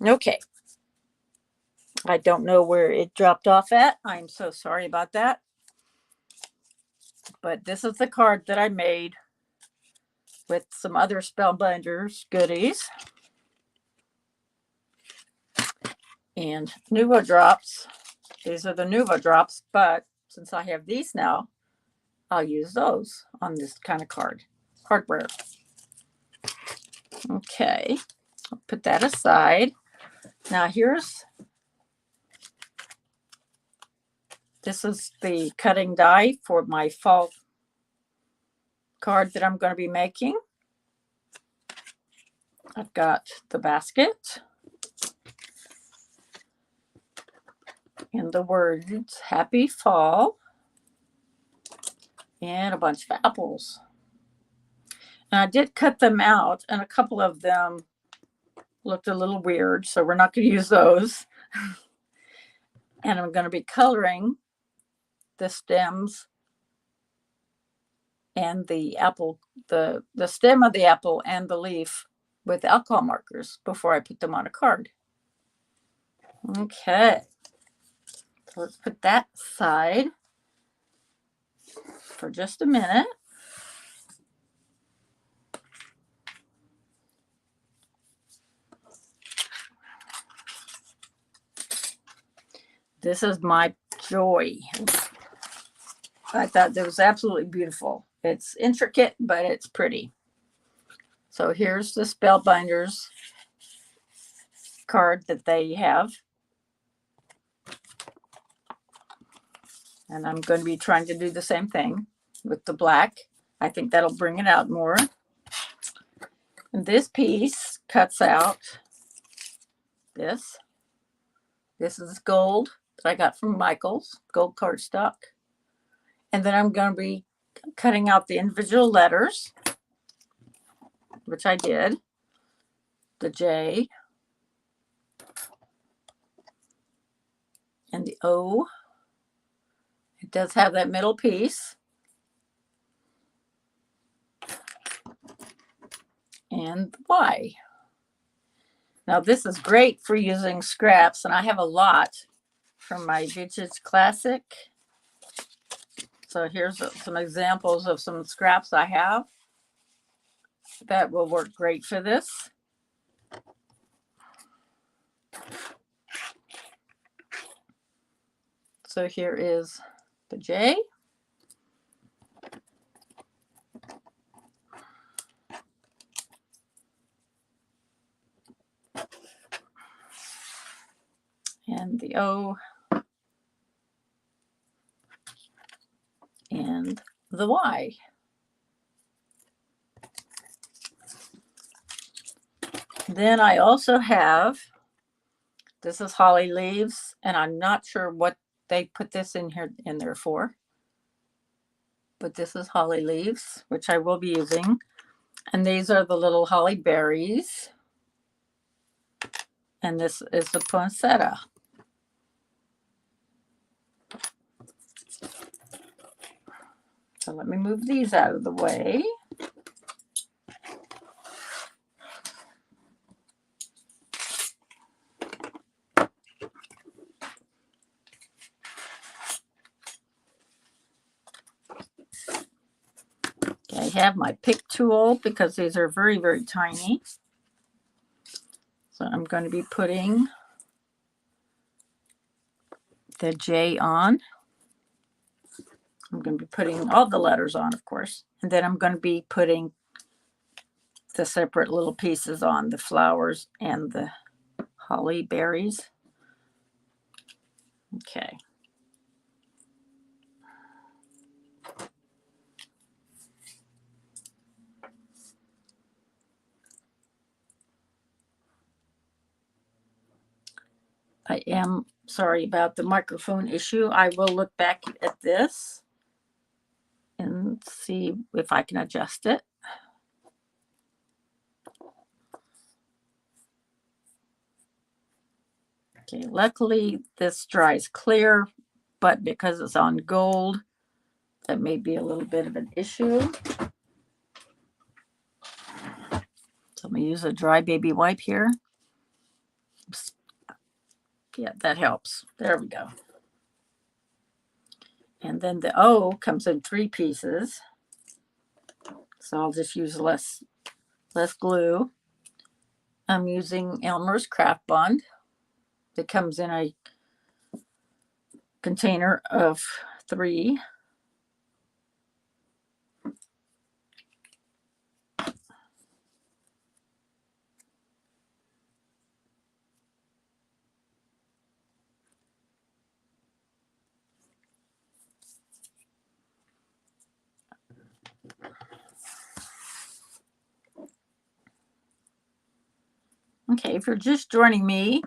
Okay. I don't know where it dropped off at. I'm so sorry about that. But this is the card that I made with some other Spellbinders goodies. And Nuvo drops. These are the Nuvo drops, but since I have these now, I'll use those on this kind of hardware. Okay, I'll put that aside. Now this is the cutting die for my fall card that I'm going to be making. I've got the basket and the words Happy Fall and a bunch of apples. And I did cut them out, and a couple of them looked a little weird, so we're not going to use those. And I'm going to be coloring the stems and the apple, the stem of the apple and the leaf with alcohol markers before I put them on a card. Okay, so let's put that aside for just a minute. This is my joy. I thought that was absolutely beautiful. It's intricate, but it's pretty. So here's the Spellbinders card that they have. And I'm going to be trying to do the same thing with the black. I think that'll bring it out more. And this piece cuts out this. This is gold that I got from Michael's, gold cardstock. And then I'm going to be cutting out the individual letters, which I did. The J and the O. It does have that middle piece. And the Y. Now this is great for using scraps, and I have a lot from my Vintage Classic. So here's some examples of some scraps I have that will work great for this. So here is the J. And the O. And the Y. Then I also have, this is holly leaves, and I'm not sure what they put this in there for. But this is holly leaves, which I will be using. And these are the little holly berries. And this is the poinsettia. So let me move these out of the way. I have my pick tool because these are very, very tiny. So I'm going to be putting the J on. I'm going to be putting all the letters on, of course. And then I'm going to be putting the separate little pieces on, the flowers and the holly berries. Okay. I am sorry about the microphone issue. I will look back at this and see if I can adjust it. Okay, luckily this dries clear, but because it's on gold, that may be a little bit of an issue. So I'm going to use a dry baby wipe here. Yeah, that helps. There we go. And then the O comes in 3 pieces. So I'll just use less glue. I'm using Elmer's Craft Bond that comes in a container of 3. Okay, if you're just joining me,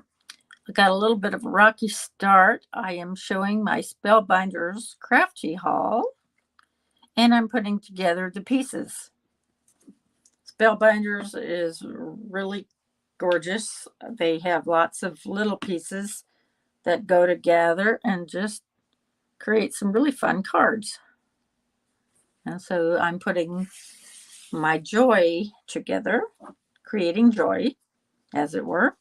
I got a little bit of a rocky start. I am showing my Spellbinders Crafty haul, and I'm putting together the pieces. Spellbinders is really gorgeous. They have lots of little pieces that go together and just create some really fun cards. And so I'm putting my joy together, creating joy, as it were.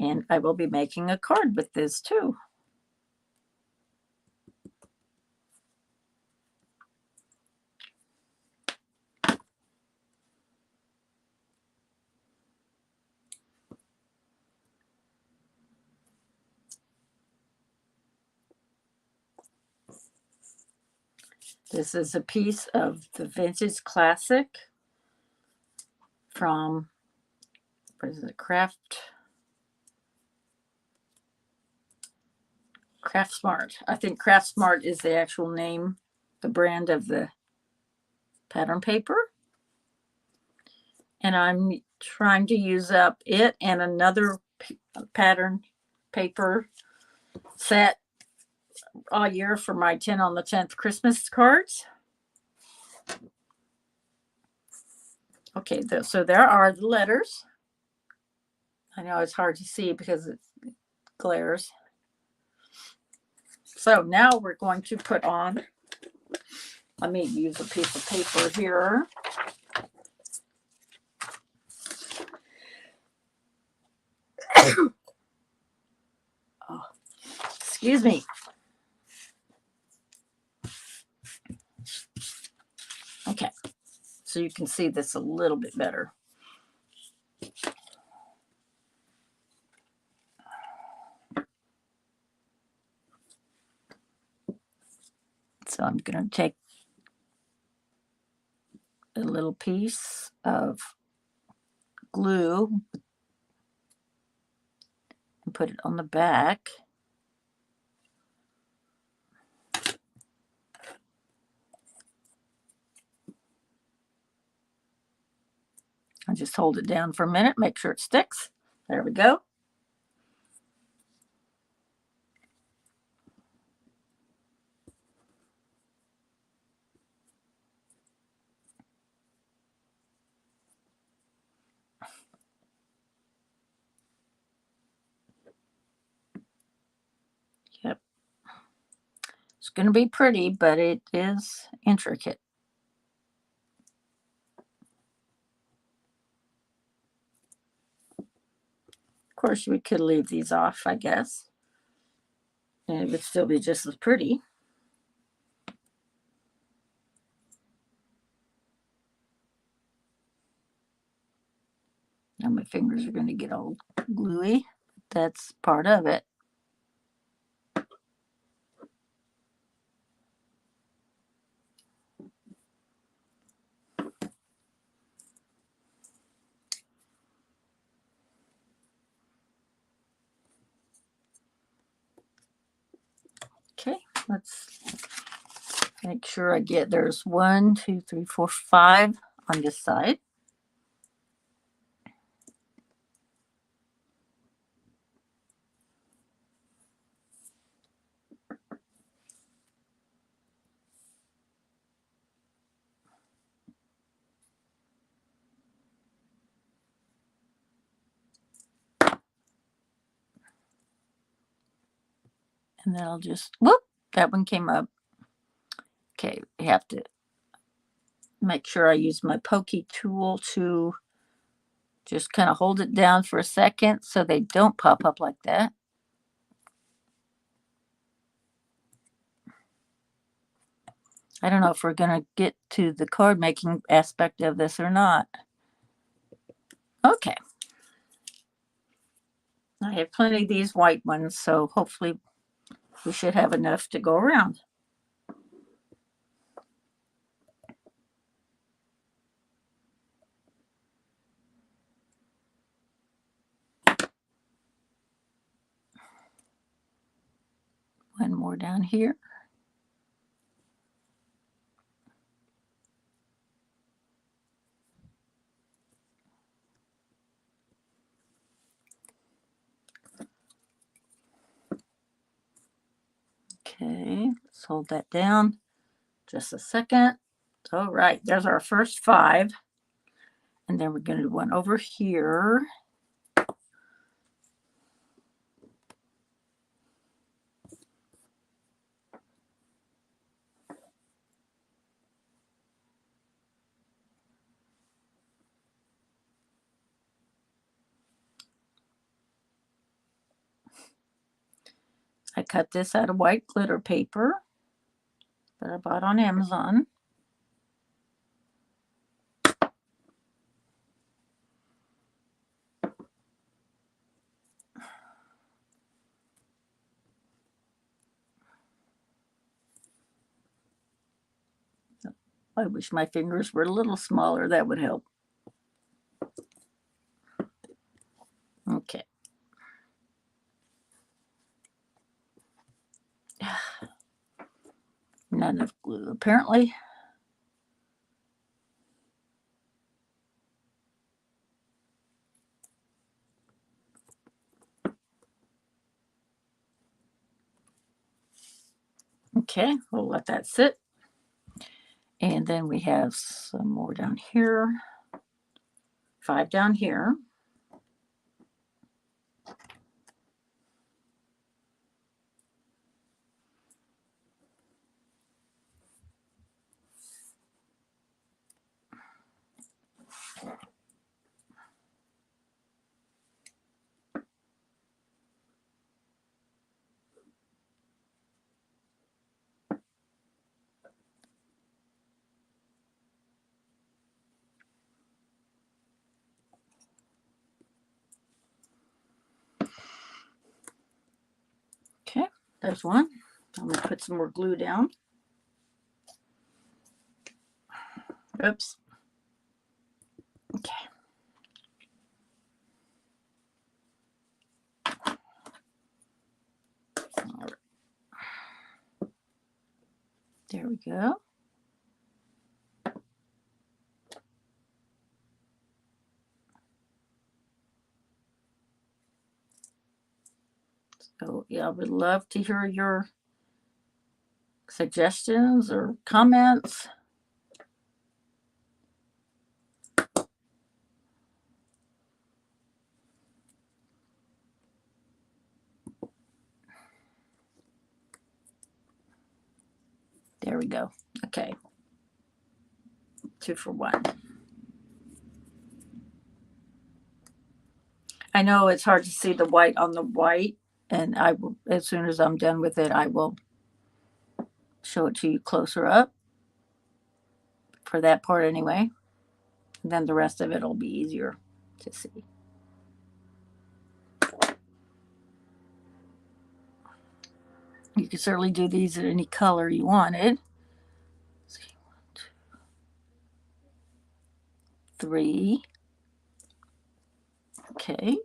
And I will be making a card with this too. This is a piece of the Vintage Classic from, what is it, Craft Smart. I think Craft Smart is the actual name, the brand of the pattern paper. And I'm trying to use up it and another pattern paper set all year for my 10 on the 10th Christmas cards. Okay, so there are the letters. I know it's hard to see because it glares. So now we're going to put on, let me use a piece of paper here. Oh, excuse me. Okay, so you can see this a little bit better. So I'm going to take a little piece of glue and put it on the back. I'll just hold it down for a minute, make sure it sticks. There we go. Yep. It's going to be pretty, but it is intricate. Of course, we could leave these off, I guess. And it would still be just as pretty. Now my fingers are going to get all gluey. That's part of it. Okay, let's make sure I get, there's 1, 2, 3, 4, 5 on this side. And then I'll just, whoop, that one came up. Okay, we have to make sure I use my pokey tool to just kind of hold it down for a second so they don't pop up like that. I don't know if we're going to get to the card making aspect of this or not. Okay. I have plenty of these white ones, so hopefully we should have enough to go around. One more down here. Okay, let's hold that down just a second. All right, there's our first 5. And then we're going to do one over here. I cut this out of white glitter paper that I bought on Amazon. I wish my fingers were a little smaller. That would help. Okay. Not enough glue, apparently. Okay, we'll let that sit. And then we have some more down here. 5 down here. Okay, there's one. I'm going to put some more glue down. Oops. Okay. All right. There we go. So yeah, I would love to hear your suggestions or comments. There we go. Okay. 2 for 1. I know it's hard to see the white on the white, and I will, as soon as I'm done with it, I will show it to you closer up for that part anyway. And then the rest of it will be easier to see. You can certainly do these in any color you wanted. 1, 2, 3. Okay.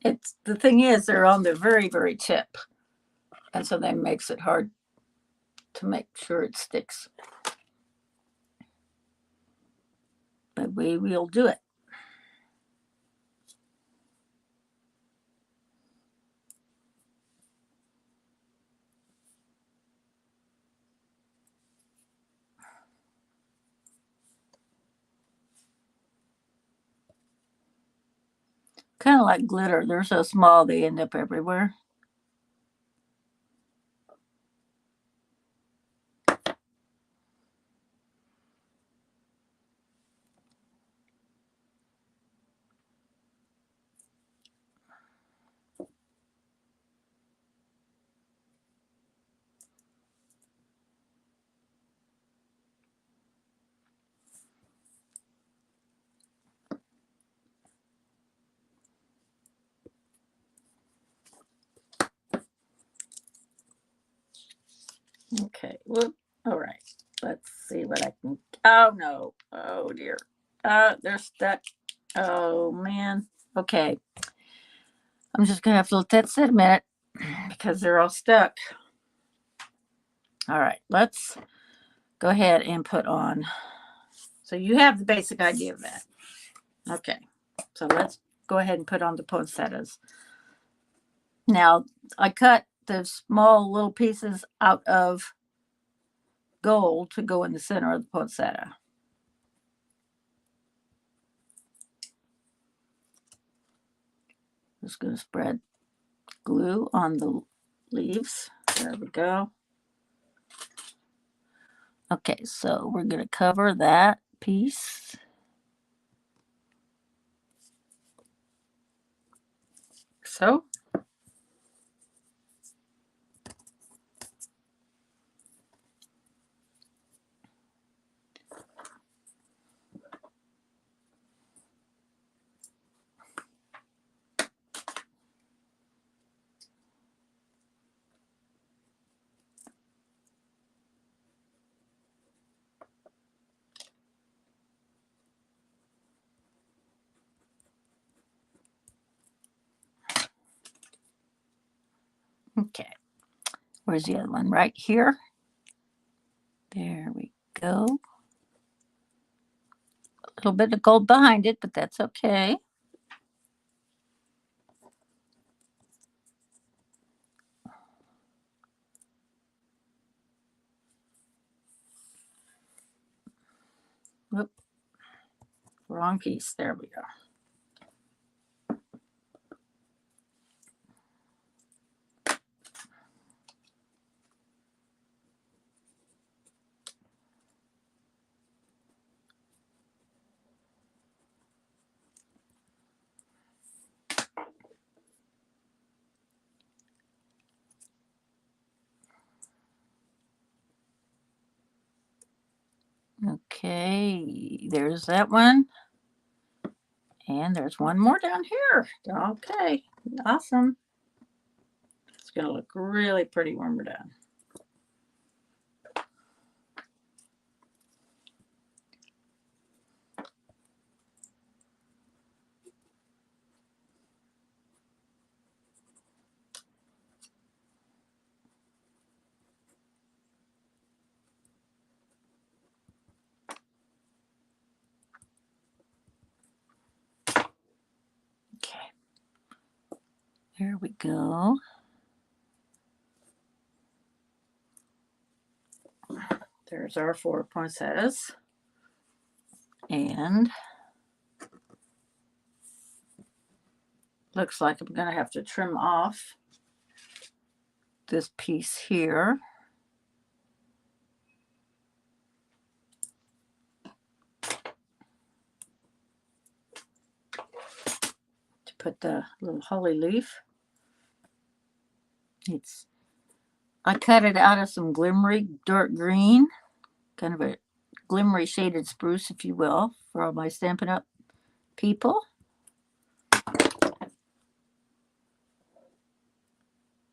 It's the thing is they're on the very, very tip. And so that makes it hard to make sure it sticks. But we will do it. Kind of like glitter. They're so small they end up everywhere. Okay, whoop. All right, let's see what I can. Oh no, oh dear. They're stuck. Oh man. Okay, I'm just gonna have to let that sit a minute because they're all stuck. All right, let's go ahead and put on. So you have the basic idea of that. Okay, so let's go ahead and put on the poinsettias. Now, I cut the small little pieces out of gold to go in the center of the poinsettia. Just going to spread glue on the leaves. There we go. Okay, so we're going to cover that piece. So. Okay, where's the other one? Right here. There we go. A little bit of gold behind it, but that's okay. Whoop. Wrong piece. There we go. Okay, there's that one. And there's one more down here. Okay, awesome. It's going to look really pretty when we're done. Okay, there we go. There's our 4 poinsettias. And looks like I'm going to have to trim off this piece here. To put the little holly leaf. I cut it out of some glimmery dark green, kind of a glimmery shaded spruce, if you will, for all my Stampin' Up! People.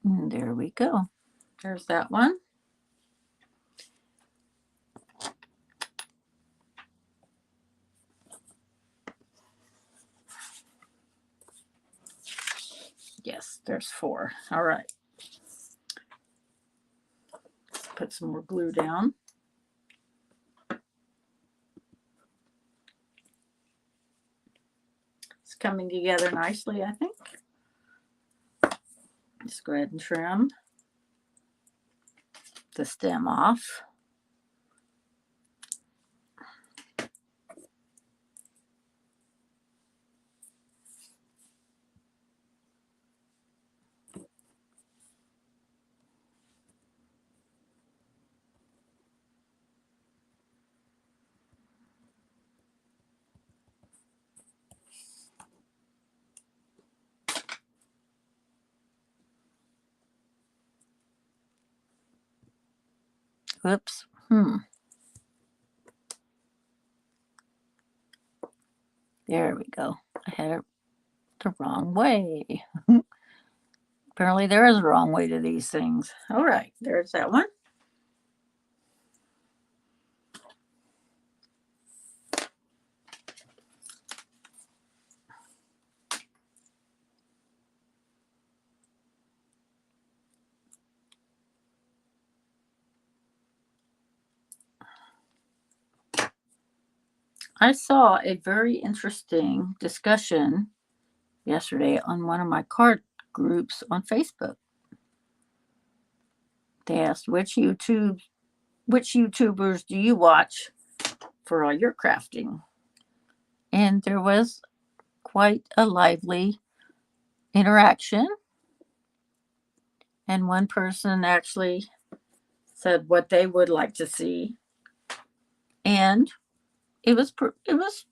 And there we go. There's that one. Yes, there's 4. All right. put some more glue down. It's coming together nicely, I think. Just go ahead and trim the stem off. Whoops. There we go. I had it the wrong way. Apparently there is a wrong way to these things. All right, there's that one. I saw a very interesting discussion yesterday on one of my card groups on Facebook. They asked which YouTubers do you watch for all your crafting? And there was quite a lively interaction. And one person actually said what they would like to see. And it was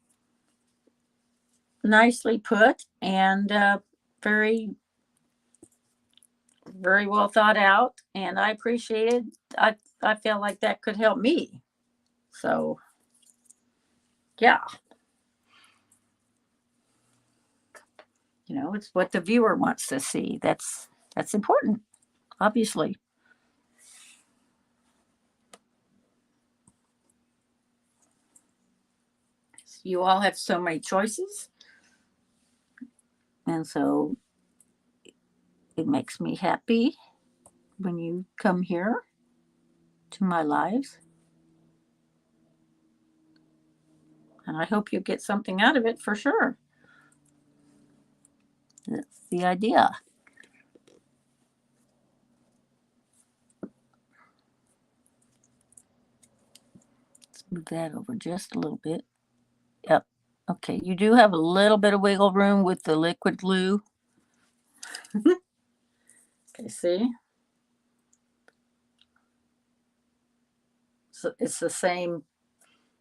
nicely put and very, very well thought out. And I appreciated. I felt like that could help me. So, yeah. You know, it's what the viewer wants to see. That's important, obviously. You all have so many choices. And so it makes me happy when you come here to my lives. And I hope you get something out of it for sure. That's the idea. Let's move that over just a little bit. Yep. Okay, you do have a little bit of wiggle room with the liquid glue. Okay, see? So it's the same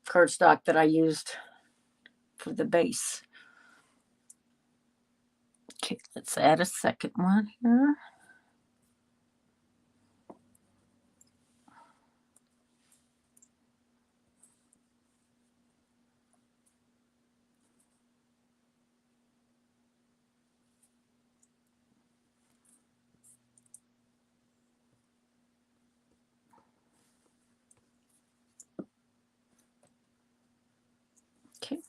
cardstock that I used for the base. Okay, let's add a second one here. Okay.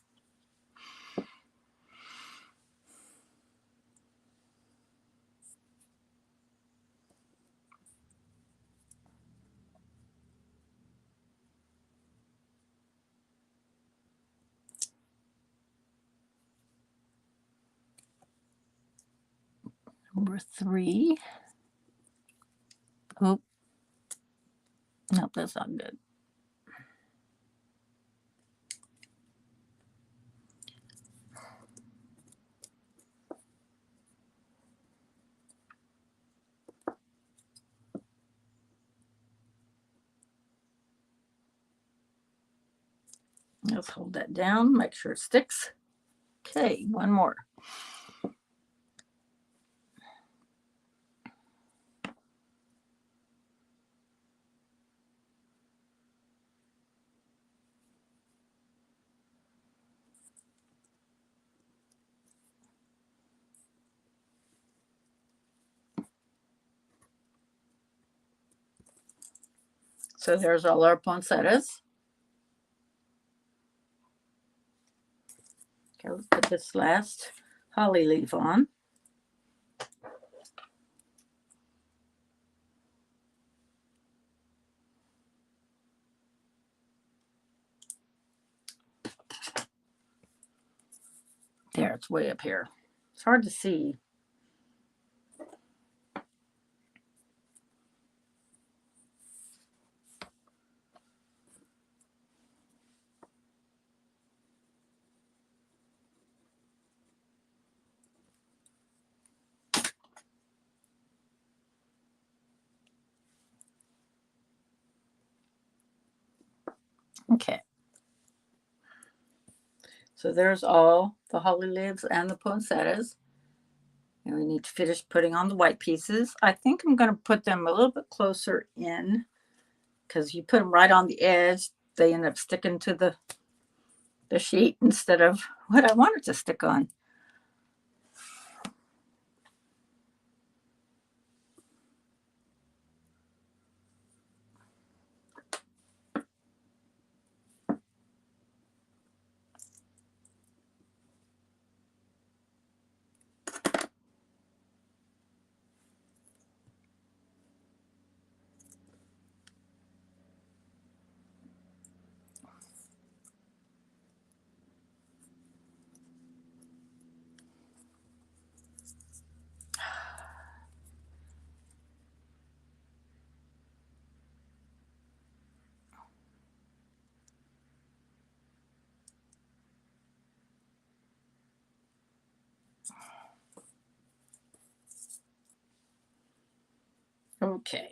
Number 3. Oh, nope, that's not good. Let's hold that down, make sure it sticks. Okay, one more. So there's all our poinsettias. Okay, let's put this last holly leaf on. There, it's way up here. It's hard to see. Okay. So there's all the holly lids and the poinsettias. And we need to finish putting on the white pieces. I think I'm going to put them a little bit closer in because you put them right on the edge. They end up sticking to the sheet instead of what I wanted to stick on. Okay.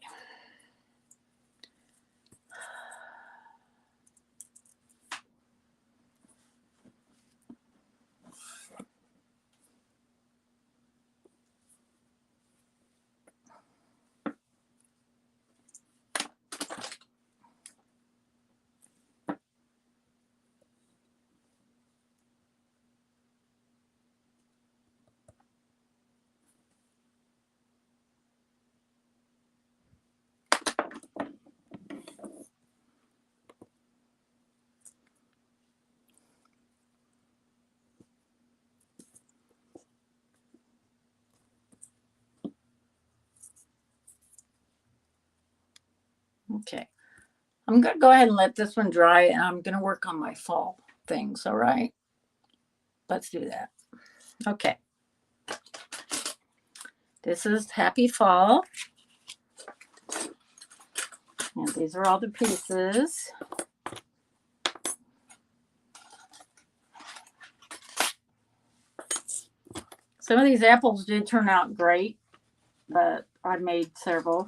Okay. I'm going to go ahead and let this one dry, and I'm going to work on my fall things, all right? Let's do that. Okay. This is Happy Fall. And these are all the pieces. Some of these apples did turn out great, but I made several.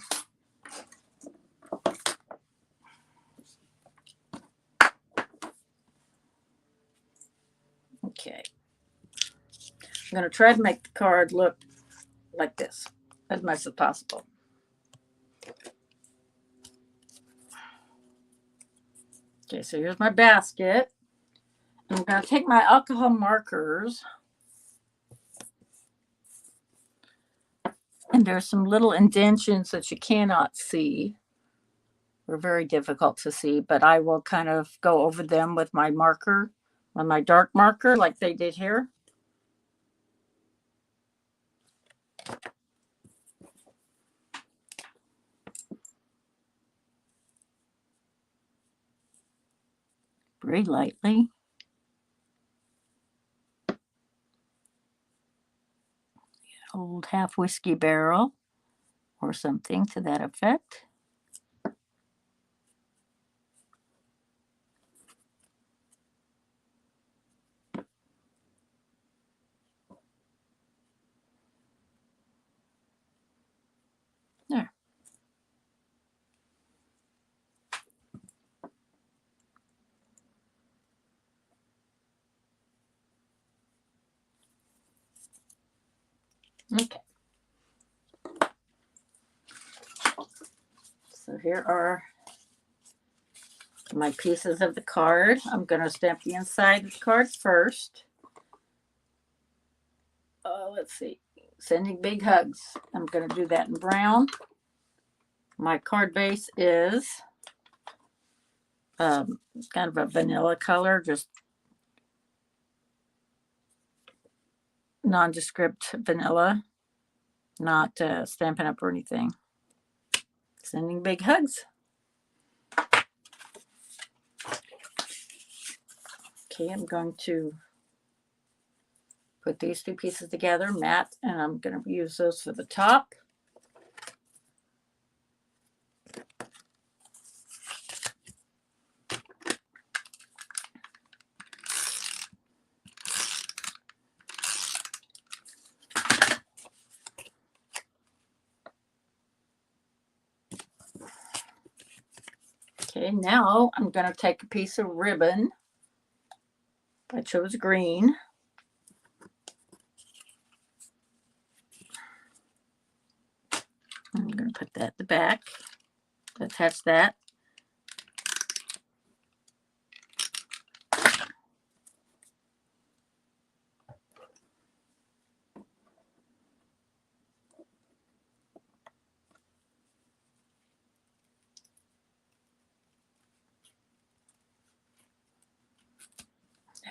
Okay. I'm going to try to make the card look like this as much as possible. Okay, so here's my basket. I'm going to take my alcohol markers. And there's some little indentions that you cannot see. They're very difficult to see, but I will kind of go over them with my marker, with my dark marker like they did here. Very lightly. Old half whiskey barrel or something to that effect. There. Okay. So here are my pieces of the card. I'm going to stamp the inside of the cards first. Let's see. Sending big hugs. I'm going to do that in brown. My card base is kind of a vanilla color, just nondescript vanilla, not Stampin' Up or anything. Sending big hugs. Okay, I'm going to put these two pieces together, matte, and I'm going to use those for the top. Okay, now I'm going to take a piece of ribbon. I chose green. I'm going to put that at the back. Attach that.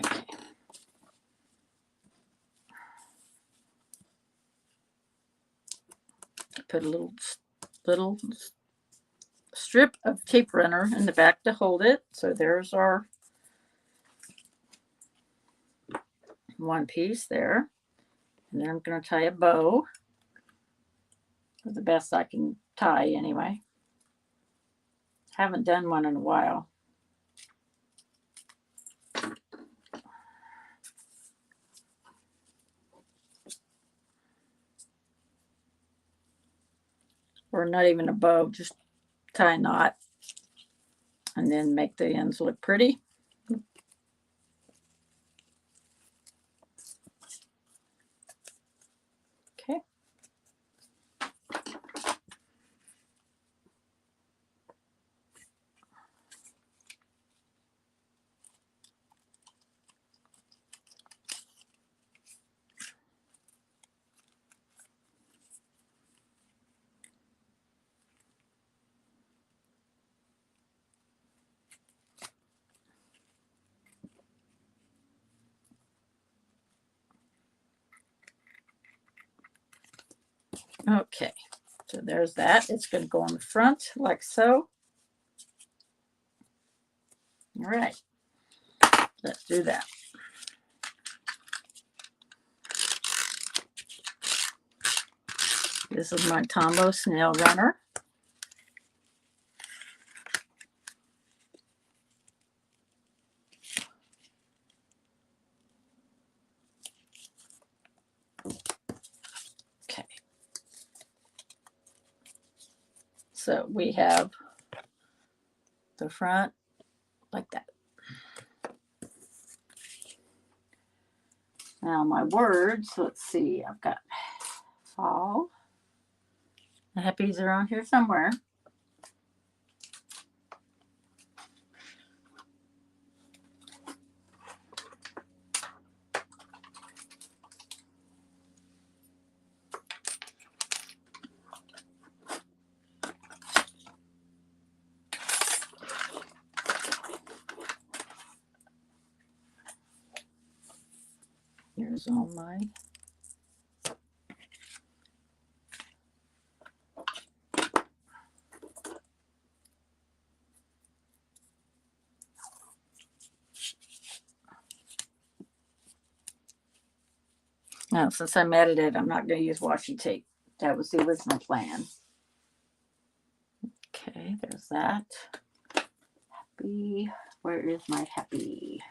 Okay. Put a little strip of tape runner in the back to hold it. So there's our one piece there. And then I'm going to tie a bow. The best I can tie anyway. Haven't done one in a while. Or not even a bow, just tie a knot and then make the ends look pretty. Okay. Okay, so there's that. It's going to go on the front like so. All right, let's do that. This is my Tombow snail runner. Okay. So we have the front like that. Now my words, let's see, I've got fall. The happies are on here somewhere. Here's all my now, since I'm edited, I'm not going to use washi tape. That was the original plan. Okay, there's that. Happy. Where is my happy?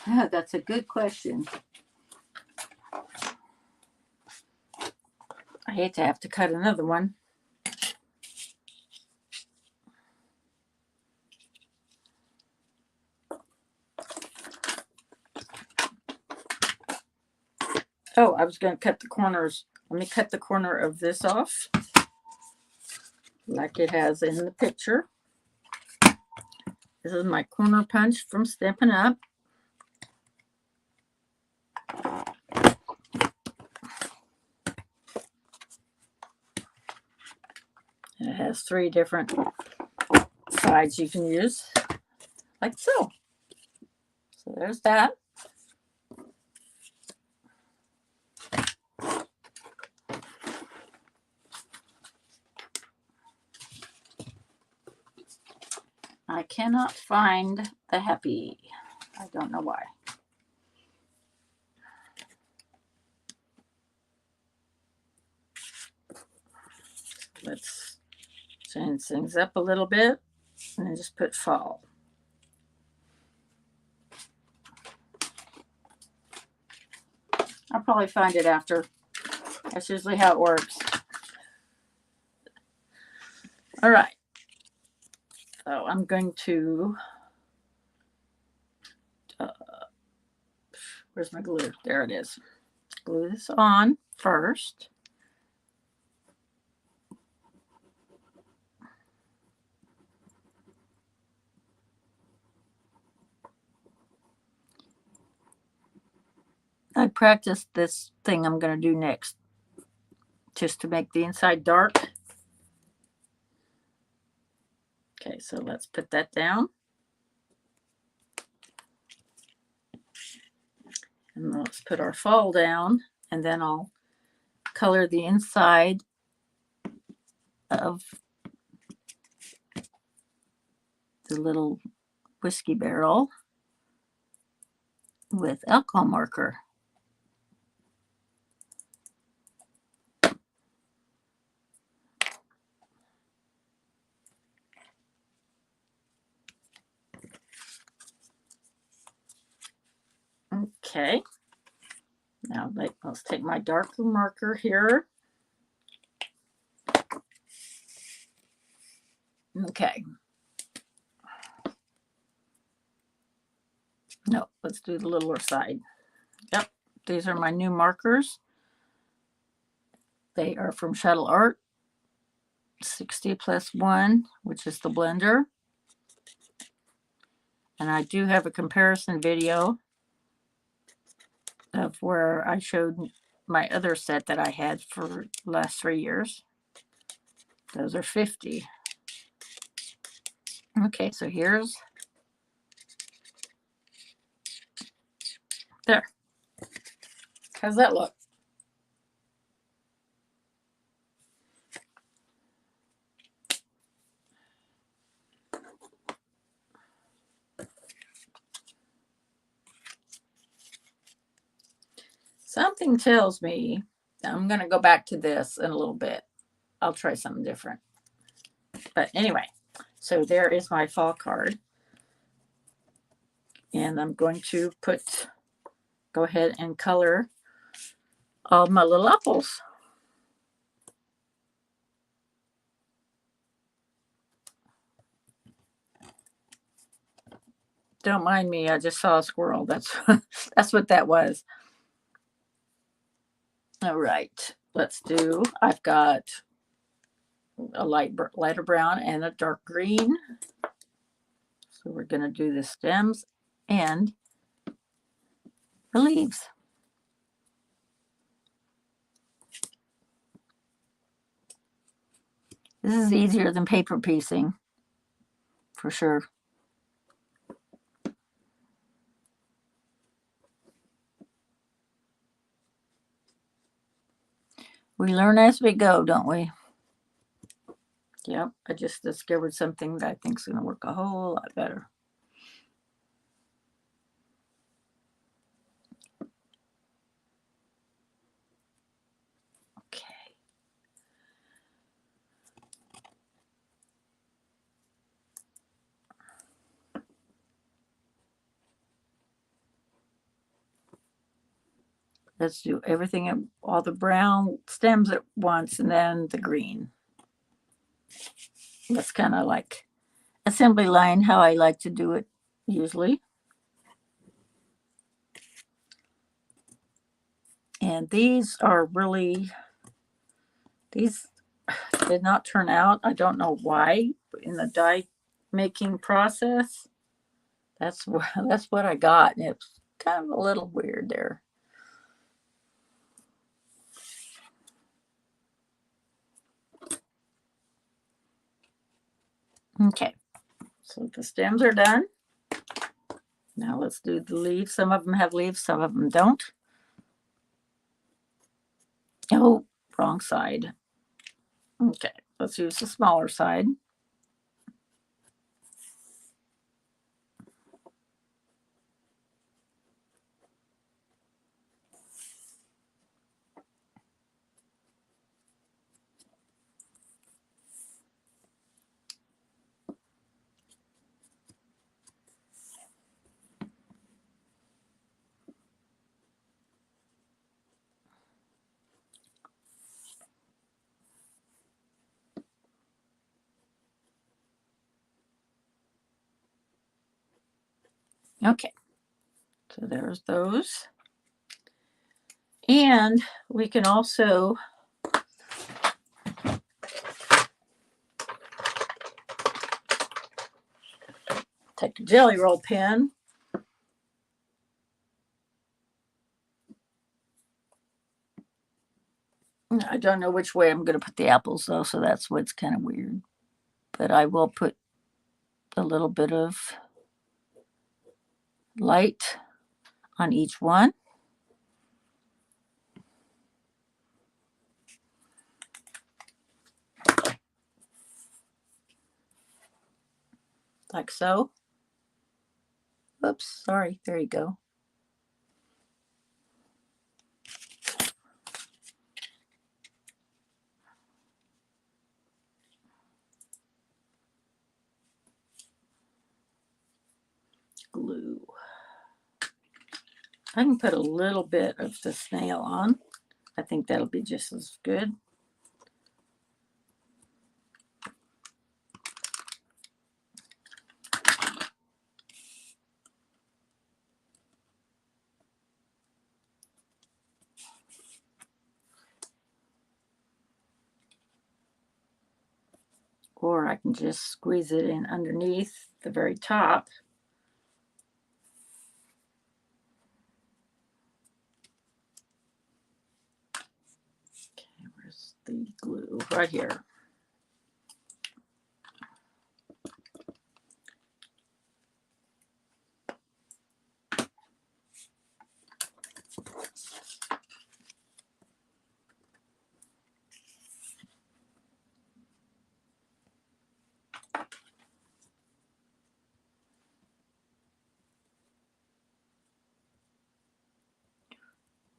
That's a good question. I hate to have to cut another one. Oh, I was going to cut the corners. Let me cut the corner of this off like it has in the picture. This is my corner punch from Stampin' Up. And it has 3 different sides you can use, like so. So there's that. I cannot find the happy. I don't know why. let's change things up a little bit and then just put fall. I'll probably find it after. That's usually how it works. All right. So I'm going to, where's my glue? There it is. Glue this on first. I practiced this thing I'm going to do next just to make the inside dark. Okay, so let's put that down. And let's put our fall down, and then I'll color the inside of the little whiskey barrel with alcohol marker. Okay. Now let's take my darker marker here. Okay. No, let's do the littler side. Yep, these are my new markers. They are from Shuttle Art 60+1, which is the blender. And I do have a comparison video of where I showed my other set that I had for the last 3 years. Those are 50. Okay, so here's there. How's that look? Something tells me I'm going to go back to this in a little bit. I'll try something different. But anyway, so there is my fall card. And I'm going to go ahead and color all my little apples. Don't mind me, I just saw a squirrel. That's what that was. All right, let's do, I've got a lighter brown and a dark green. So we're going to do the stems and the leaves. This is easier than paper piecing, for sure. We learn as we go, don't we? Yep, I just discovered something that I think is going to work a whole lot better. Okay. Let's do everything, all the brown stems at once, and then the green. That's kind of like assembly line, how I like to do it usually. And these are really, these did not turn out. I don't know why in the die making process. That's what I got. And it's kind of a little weird there. Okay, so the stems are done. Now let's do the leaves. Some of them have leaves, some of them don't. Oh, wrong side. Okay, let's use the smaller side. Okay, so there's those. And we can also take a jelly roll pen. I don't know which way I'm going to put the apples though, so that's what's kind of weird. But I will put a little bit of light on each one. Like so. Oops, sorry. There you go. Glue. I can put a little bit of the snail on. I think that'll be just as good. Or I can just squeeze it in underneath the very top. Okay, where's the glue? Right here.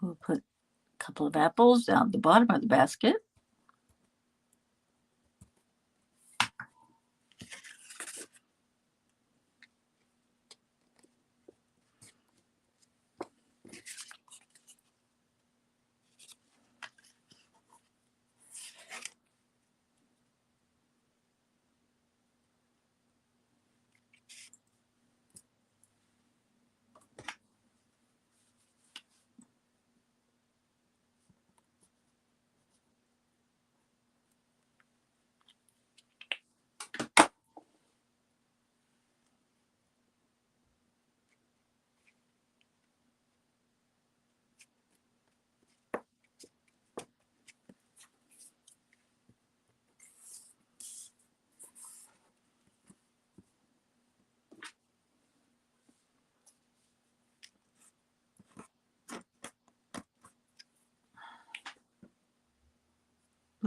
We'll put a couple of apples down at the bottom of the basket.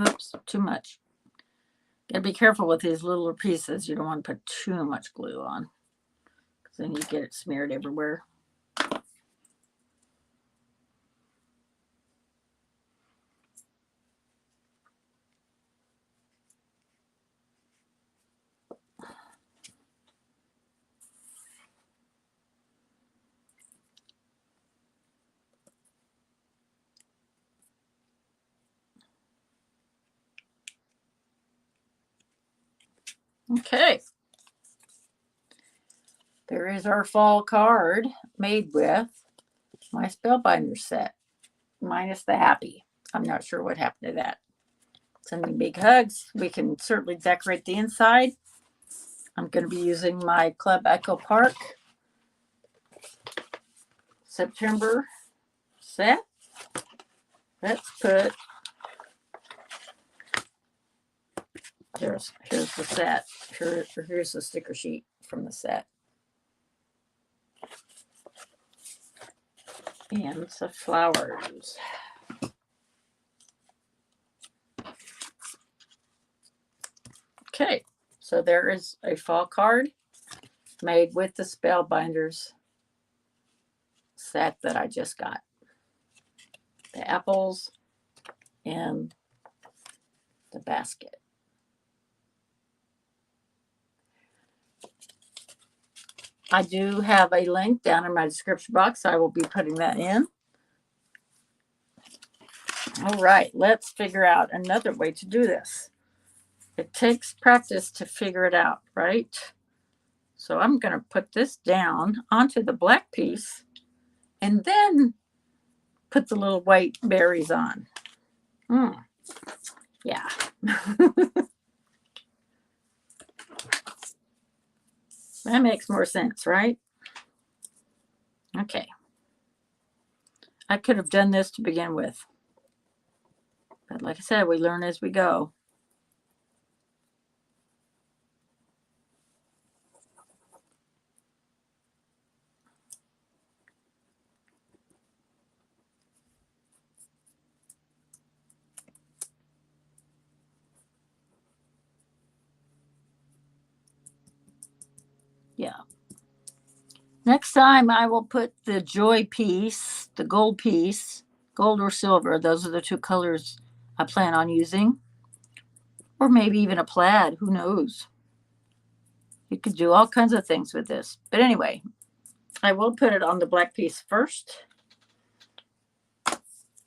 Oops, too much. Gotta be careful with these little pieces. You don't want to put too much glue on, because then you get it smeared everywhere. Okay. There is our fall card made with my Spellbinders set, minus the happy. I'm not sure what happened to that. Sending big hugs. We can certainly decorate the inside. I'm going to be using my Club Echo Park September set. Let's put, here's the set. Here's the sticker sheet from the set. And some flowers. Okay, so there is a fall card made with the Spellbinders set that I just got. The apples and the basket. I do have a link down in my description box. I will be putting that in. All right, let's figure out another way to do this. It takes practice to figure it out, right? So I'm going to put this down onto the black piece and then put the little white berries on. Yeah. That makes more sense, right? Okay. I could have done this to begin with. But like I said, we learn as we go. Yeah. Next time I will put the joy piece, the gold piece, gold or silver. Those are the two colors I plan on using. Or maybe even a plaid, who knows? You could do all kinds of things with this. But anyway, I will put it on the black piece first.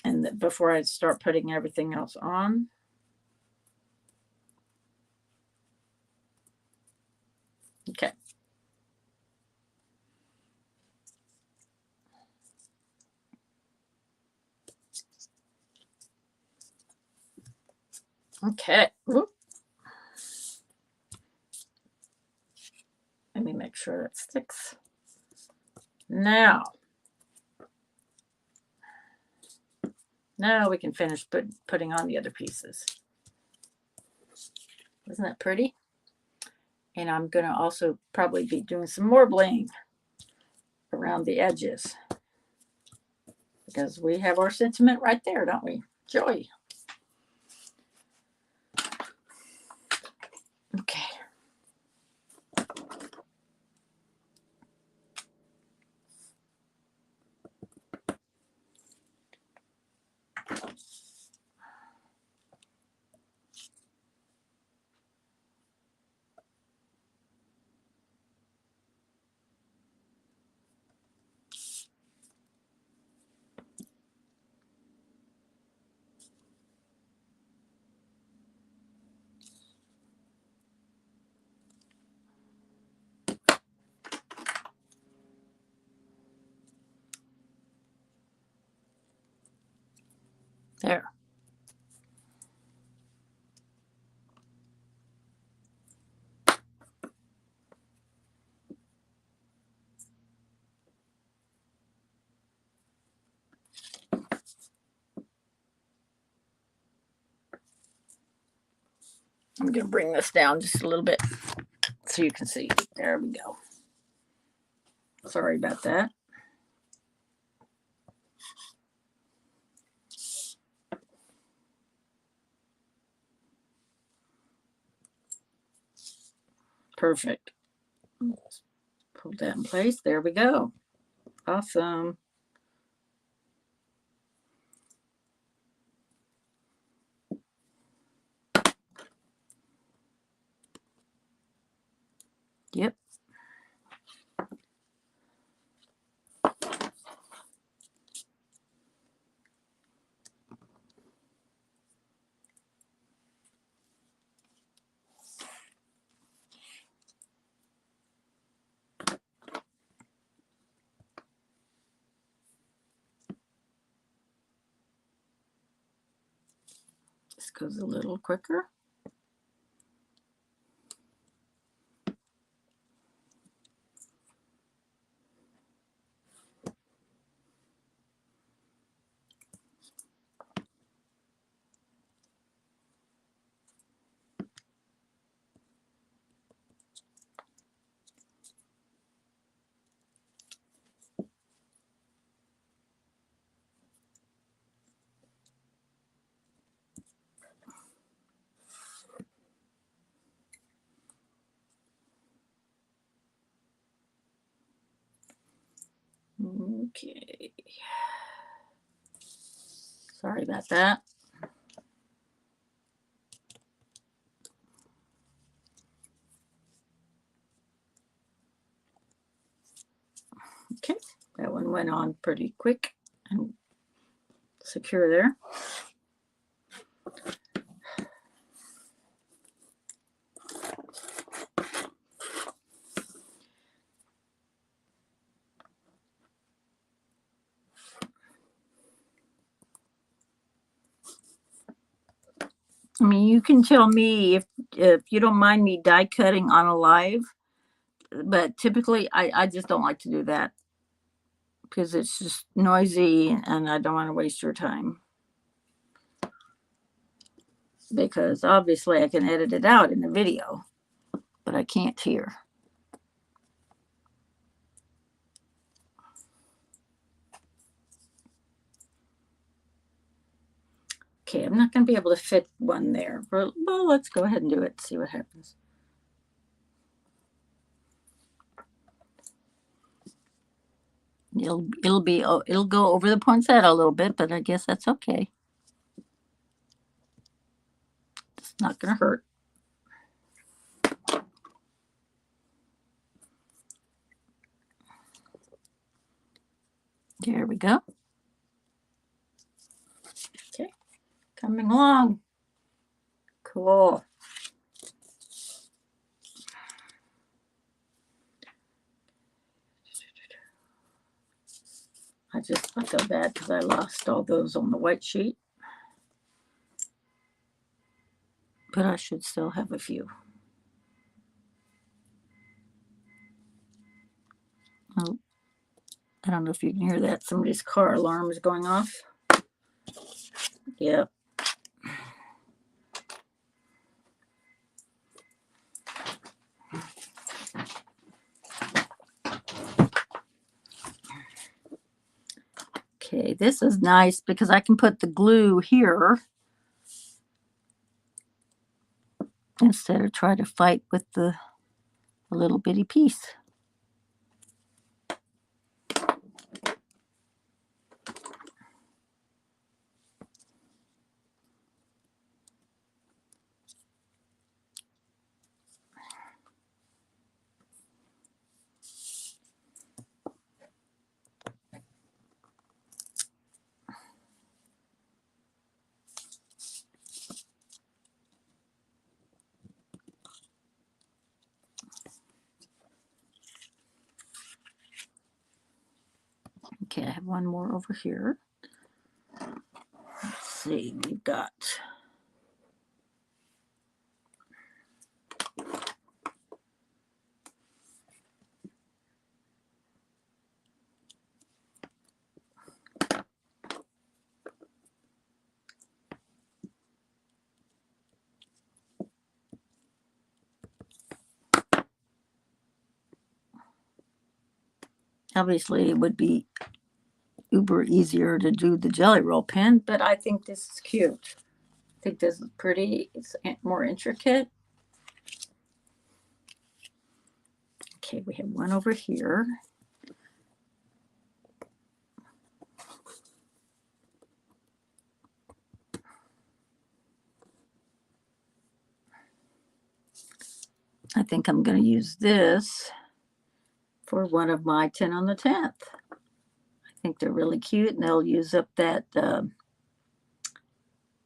And before I start putting everything else on. Okay. Okay. Whoop. Let me make sure that sticks. Now we can finish putting on the other pieces. Isn't that pretty? And I'm going to also probably be doing some more bling around the edges. Because we have our sentiment right there, don't we? Joy. Okay. There. I'm going to bring this down just a little bit so you can see. There we go. Sorry about that. Perfect. Pull that in place. There we go. Awesome. Yep. This goes a little quicker. Okay. Sorry about that. Okay, that one went on pretty quick and secure there. I mean, you can tell me if you don't mind me die cutting on a live, but typically I just don't like to do that because it's just noisy and I don't want to waste your time. Because obviously I can edit it out in the video, but I can't here. Okay, I'm not going to be able to fit one there. Well, let's go ahead and do it, see what happens. It'll go over the poinsettia a little bit, but I guess that's okay. It's not going to hurt. There we go. Okay, coming along. Cool. I feel bad because I lost all those on the white sheet. But I should still have a few. Oh, I don't know if you can hear that. Somebody's car alarm is going off. Yep. Okay, this is nice because I can put the glue here instead of try to fight with the little bitty piece. Okay, I have one more over here. Let's see, we've got obviously it would be uber easier to do the jelly roll pen, but I think this is cute. I think this is pretty. It's more intricate. Okay, we have one over here. I think I'm going to use this for one of my 10 on the 10th. I think they're really cute and they'll use up that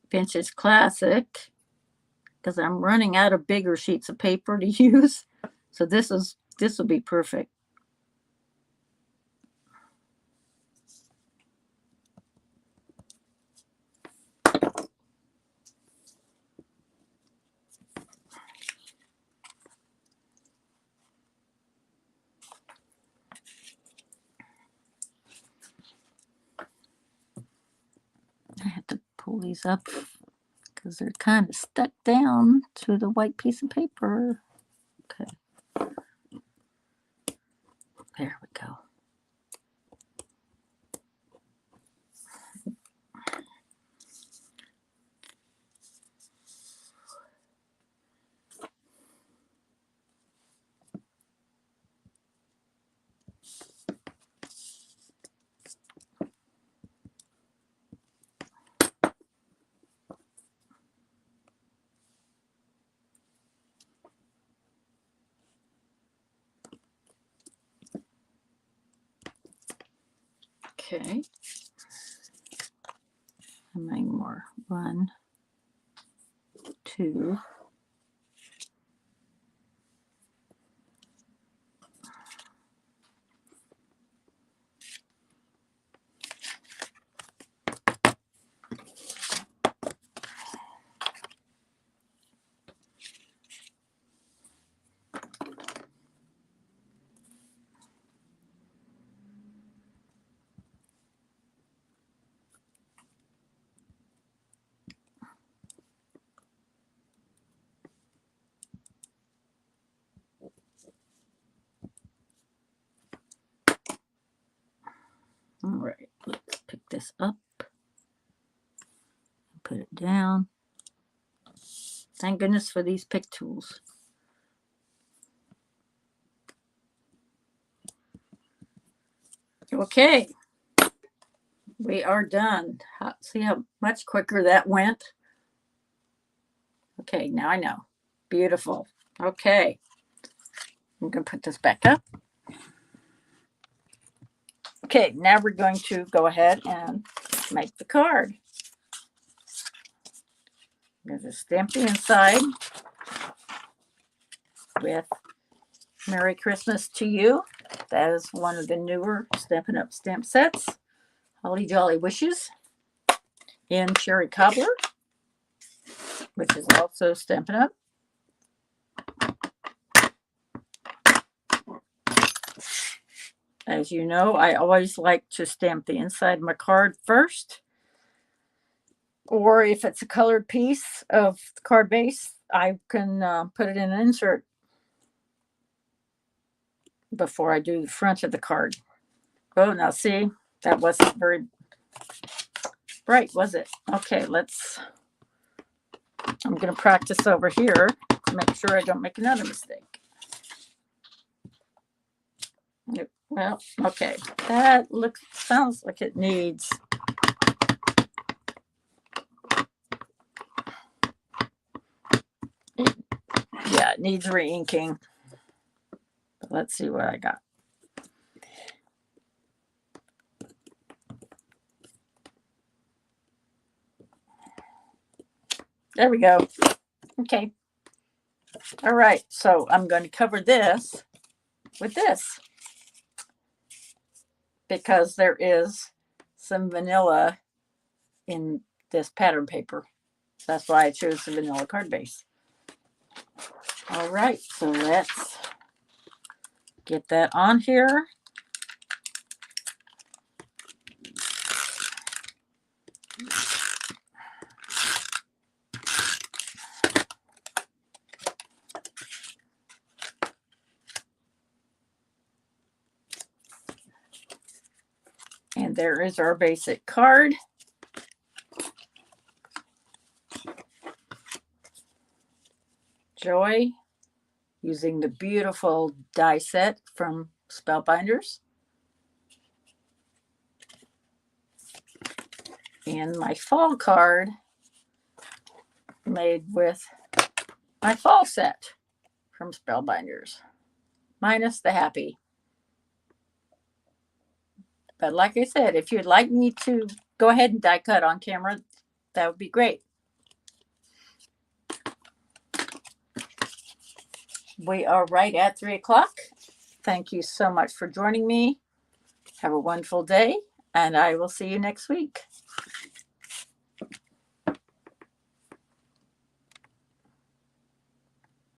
Vintage Classic because I'm running out of bigger sheets of paper to use. So this will be perfect. I have to pull these up because they're kind of stuck down to the white piece of paper. Okay. There we go. Okay. How many more? 1, 2. All right, let's pick this up. Put it down. Thank goodness for these pick tools. Okay, we are done. See how much quicker that went? Okay, now I know. Beautiful. Okay, I'm going to put this back up. Okay, now we're going to go ahead and make the card. I'm going to stamp the inside with Merry Christmas to You. That is one of the newer Stampin' Up! Stamp sets. Holly Jolly Wishes in Cherry Cobbler, which is also Stampin' Up! As you know, I always like to stamp the inside of my card first. Or if it's a colored piece of the card base, I can put it in an insert before I do the front of the card. Oh, now see, that wasn't very bright, was it? Okay, I'm going to practice over here to make sure I don't make another mistake. Well, okay, that sounds like it needs. Yeah, it needs re-inking. But let's see what I got. There we go. Okay. All right, so I'm going to cover this with this because there is some vanilla in this pattern paper. That's why I chose the vanilla card base. All right, so let's get that on here. And there is our basic card. Joy, using the beautiful die set from Spellbinders. And my fall card made with my fall set from Spellbinders, minus the happy. But like I said, if you'd like me to go ahead and die cut on camera, that would be great. We are right at 3 o'clock. Thank you so much for joining me. Have a wonderful day, and I will see you next week.